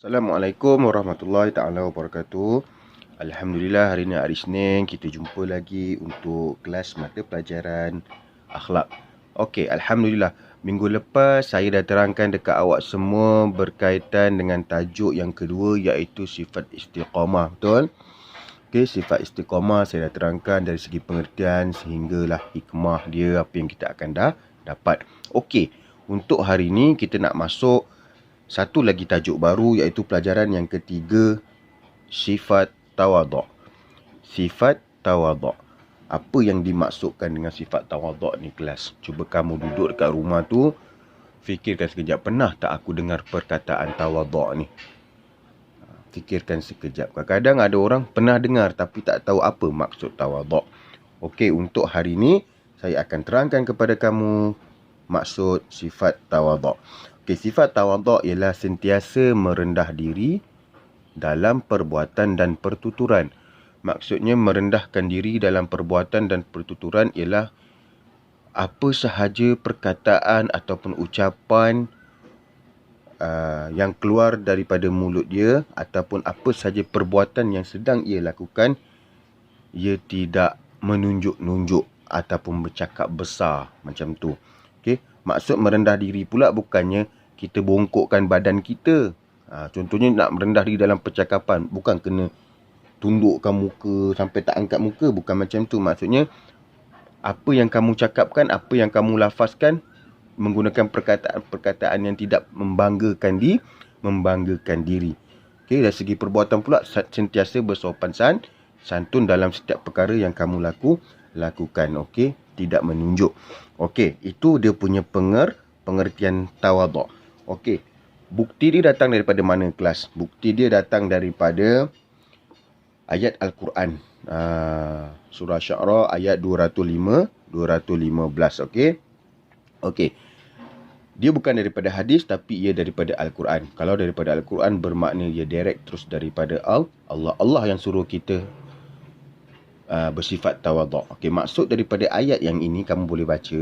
Assalamualaikum warahmatullahi taala wabarakatuh. Alhamdulillah, hari ini hari Isnin, kita jumpa lagi untuk kelas mata pelajaran akhlak. Okey, alhamdulillah. Minggu lepas saya dah terangkan dekat awak semua berkaitan dengan tajuk yang kedua, iaitu sifat istiqamah, betul? Okey, sifat istiqamah saya dah terangkan dari segi pengertian sehinggalah hikmah dia, apa yang kita akan dapat. Okey, untuk hari ini kita nak masuk satu lagi tajuk baru, iaitu pelajaran yang ketiga, sifat tawaduk. Sifat tawaduk. Apa yang dimaksudkan dengan sifat tawaduk ni kelas? Cuba kamu duduk dekat rumah tu, fikirkan sekejap, pernah tak aku dengar perkataan tawaduk ni? Fikirkan sekejap. Kadang-kadang ada orang pernah dengar tapi tak tahu apa maksud tawaduk. Okey, untuk hari ni saya akan terangkan kepada kamu maksud sifat tawaduk. Okey, sifat tawaduk ialah sentiasa merendah diri dalam perbuatan dan pertuturan. Maksudnya merendahkan diri dalam perbuatan dan pertuturan ialah apa sahaja perkataan ataupun ucapan yang keluar daripada mulut dia, ataupun apa sahaja perbuatan yang sedang ia lakukan, ia tidak menunjuk-nunjuk ataupun bercakap besar macam tu. Okey, maksud merendah diri pula bukannya kita bongkokkan badan kita. Contohnya nak merendah diri dalam percakapan, bukan kena tundukkan muka sampai tak angkat muka, bukan macam tu. Maksudnya apa yang kamu cakapkan, apa yang kamu lafazkan, menggunakan perkataan-perkataan yang tidak membanggakan diri. Okey, dari segi perbuatan pula sentiasa bersopan santun dalam setiap perkara yang kamu lakukan. Okey, tidak menunjuk. Okey, itu dia punya pengertian tawaduk. Okey, bukti dia datang daripada mana kelas? Bukti dia datang daripada ayat Al-Quran. Surah Syu'ara ayat 215. Okey. Okey. Dia bukan daripada hadis tapi ia daripada Al-Quran. Kalau daripada Al-Quran bermakna ia direct terus daripada Allah. Allah yang suruh kita bersifat tawaduk. Okey, maksud daripada ayat yang ini kamu boleh baca.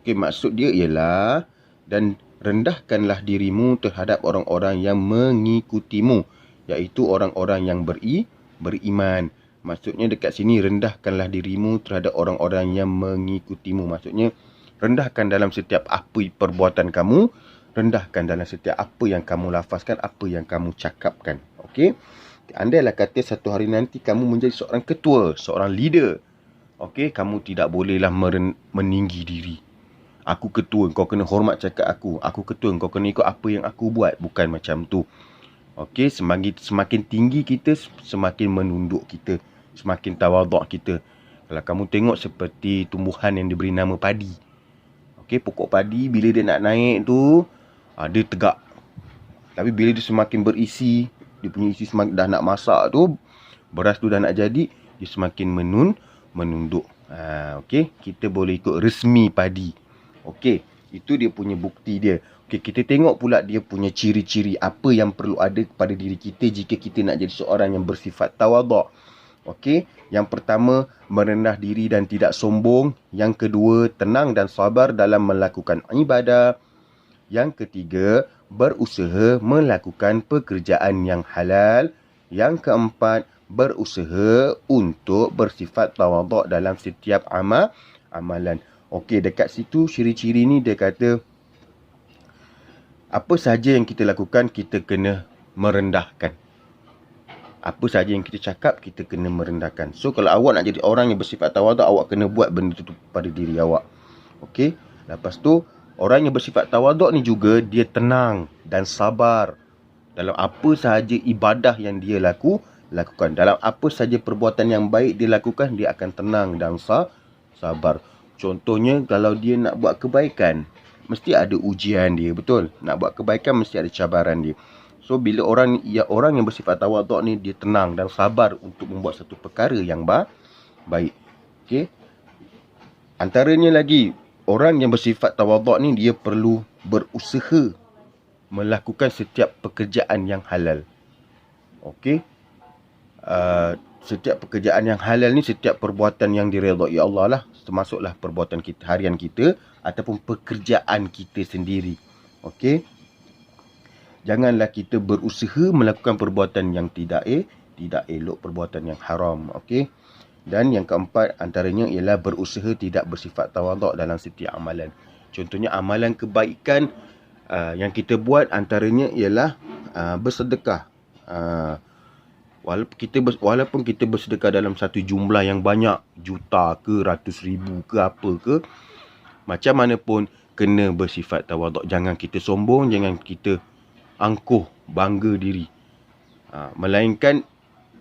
Okey, maksud dia ialah, dan rendahkanlah dirimu terhadap orang-orang yang mengikutimu, iaitu orang-orang yang beriman. Maksudnya dekat sini, rendahkanlah dirimu terhadap orang-orang yang mengikutimu. Maksudnya rendahkan dalam setiap apa perbuatan kamu, rendahkan dalam setiap apa yang kamu lafazkan, apa yang kamu cakapkan. Okey, andailah kata satu hari nanti kamu menjadi seorang ketua, seorang leader, okey, kamu tidak bolehlah meninggi diri. Aku ketua, kau kena hormat cakap aku. Aku ketua, kau kena ikut apa yang aku buat. Bukan macam tu. Okey, semakin tinggi kita, semakin menunduk kita, semakin tawaduk kita. Kalau kamu tengok seperti tumbuhan yang diberi nama padi. Okey, pokok padi bila dia nak naik tu, dia tegak. Tapi bila dia semakin berisi, dia punya isi semakin dah nak masak tu, beras tu dah nak jadi, dia semakin menunduk. Okey, kita boleh ikut resmi padi. Okey, itu dia punya bukti dia. Okey, kita tengok pula dia punya ciri-ciri apa yang perlu ada kepada diri kita jika kita nak jadi seorang yang bersifat tawaduk. Okey, yang pertama, merendah diri dan tidak sombong. Yang kedua, tenang dan sabar dalam melakukan ibadah. Yang ketiga, berusaha melakukan pekerjaan yang halal. Yang keempat, berusaha untuk bersifat tawaduk dalam setiap amalan. Okey, dekat situ ciri-ciri ni dia kata, apa sahaja yang kita lakukan, kita kena merendahkan. Apa sahaja yang kita cakap, kita kena merendahkan. So, kalau awak nak jadi orang yang bersifat tawaduk, awak kena buat benda tu pada diri awak. Okey, lepas tu, orang yang bersifat tawaduk ni juga, dia tenang dan sabar dalam apa sahaja ibadah yang dia lakukan. Dalam apa sahaja perbuatan yang baik dia lakukan, dia akan tenang dan sabar. Contohnya, kalau dia nak buat kebaikan, mesti ada ujian dia, betul? Nak buat kebaikan, mesti ada cabaran dia. So, bila orang yang bersifat tawaduk ni, dia tenang dan sabar untuk membuat satu perkara yang baik. Okey. Antaranya lagi, orang yang bersifat tawaduk ni, dia perlu berusaha melakukan setiap pekerjaan yang halal. Okey. Setiap pekerjaan yang halal ni, setiap perbuatan yang diredai Allah lah, termasuklah perbuatan kita, harian kita, ataupun pekerjaan kita sendiri. Okey. Janganlah kita berusaha melakukan perbuatan yang tidak elok, perbuatan yang haram. Okey. Dan yang keempat antaranya ialah berusaha tidak bersifat tawaduk dalam setiap amalan. Contohnya amalan kebaikan yang kita buat antaranya ialah bersedekah. Walaupun kita bersedekah dalam satu jumlah yang banyak, juta ke, ratus ribu ke, apa ke, macam mana pun kena bersifat tawaduk. Jangan kita sombong, jangan kita angkuh, bangga diri. Melainkan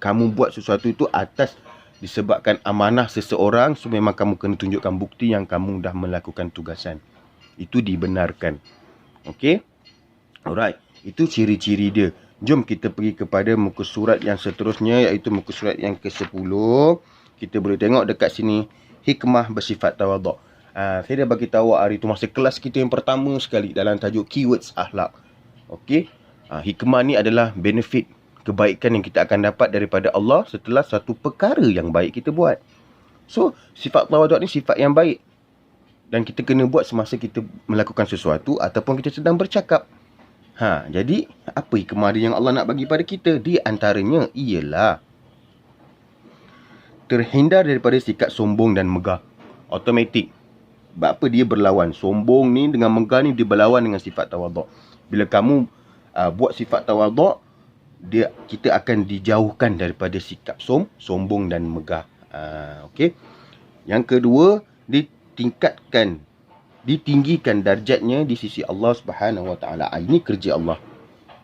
kamu buat sesuatu itu atas disebabkan amanah seseorang, so memang kamu kena tunjukkan bukti yang kamu dah melakukan tugasan. Itu dibenarkan. Okey? Alright. Itu ciri-ciri dia. Jom kita pergi kepada muka surat yang seterusnya, iaitu muka surat yang ke-10. Kita boleh tengok dekat sini, hikmah bersifat tawaduk. Saya dah bagi tahu hari itu masa kelas kita yang pertama sekali dalam tajuk keywords akhlak. Okey? Hikmah ni adalah benefit, kebaikan yang kita akan dapat daripada Allah setelah satu perkara yang baik kita buat. So, sifat tawaduk ni sifat yang baik. Dan kita kena buat semasa kita melakukan sesuatu ataupun kita sedang bercakap. Jadi, apa hikmah dia yang Allah nak bagi pada kita? Di antaranya ialah terhindar daripada sikap sombong dan megah. Automatik. Sebab apa dia berlawan? Sombong ni dengan megah ni dia berlawan dengan sifat tawaduk. Bila kamu buat sifat tawaduk, kita akan dijauhkan daripada sikap sombong dan megah. Okey. Yang kedua, ditinggikan darjatnya di sisi Allah Subhanahu Wa Taala. Ini kerja Allah.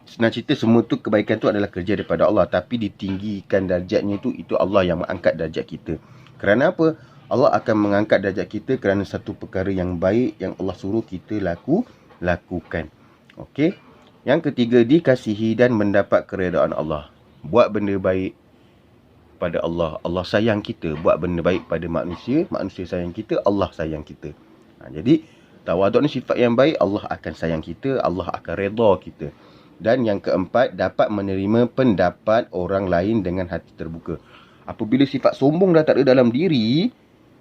Senang cerita, semua tu kebaikan tu adalah kerja daripada Allah, tapi ditinggikan darjatnya itu Allah yang mengangkat darjat kita. Kerana apa? Allah akan mengangkat darjat kita kerana satu perkara yang baik yang Allah suruh kita lakukan. Okey. Yang ketiga, dikasihi dan mendapat keredaan Allah. Buat benda baik pada Allah, Allah sayang kita. Buat benda baik pada manusia, manusia sayang kita, Allah sayang kita. Jadi, tawaduk ni sifat yang baik, Allah akan sayang kita, Allah akan redha kita. Dan yang keempat, dapat menerima pendapat orang lain dengan hati terbuka. Apabila sifat sombong dah tak ada dalam diri,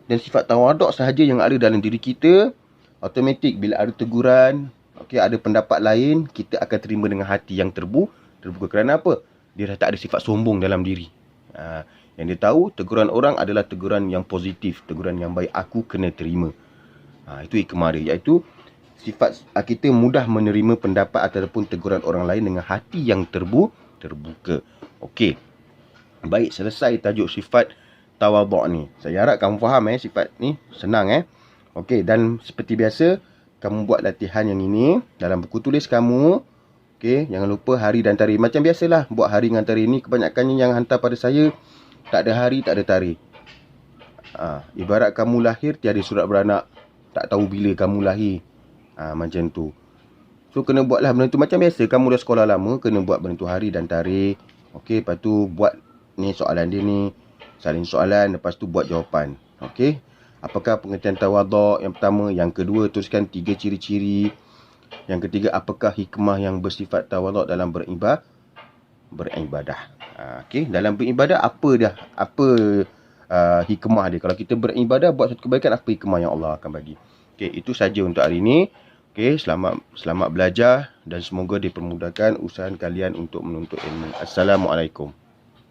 dan sifat tawaduk sahaja yang ada dalam diri kita, automatik bila ada teguran, ada pendapat lain, kita akan terima dengan hati yang terbuka. Kerana apa? Dia dah tak ada sifat sombong dalam diri. Yang dia tahu, teguran orang adalah teguran yang positif, teguran yang baik, aku kena terima. Itu hikmah dia, iaitu sifat kita mudah menerima pendapat ataupun teguran orang lain dengan hati yang terbuka. Okey. Baik, selesai tajuk sifat tawaduk ni. Saya harap kamu faham sifat ni. Senang Okey, dan seperti biasa, kamu buat latihan yang ini dalam buku tulis kamu. Okey, jangan lupa hari dan tarikh. Macam biasalah, buat hari dan tarikh ni kebanyakannya yang hantar pada saya tak ada hari, tak ada tarikh. Ibarat kamu lahir tiada surat beranak, tak tahu bila kamu lahir. Macam tu. So kena buatlah benda tu macam biasa. Kamu dah sekolah lama, kena buat benda tu hari dan tarikh. Okey, lepas tu buat ni soalan dia ni, salin soalan, lepas tu buat jawapan. Okey. Apakah pengertian tawaduk? Yang pertama. Yang kedua, tuliskan 3 ciri-ciri. Yang ketiga, apakah hikmah yang bersifat tawaduk dalam beribadah? Okey, dalam beribadah apa hikmah dia? Kalau kita beribadah, buat satu kebaikan, apa hikmah yang Allah akan bagi? Okey, itu saja untuk hari ini. Okey, selamat belajar dan semoga dipermudahkan usaha kalian untuk menuntut ilmu. Assalamualaikum.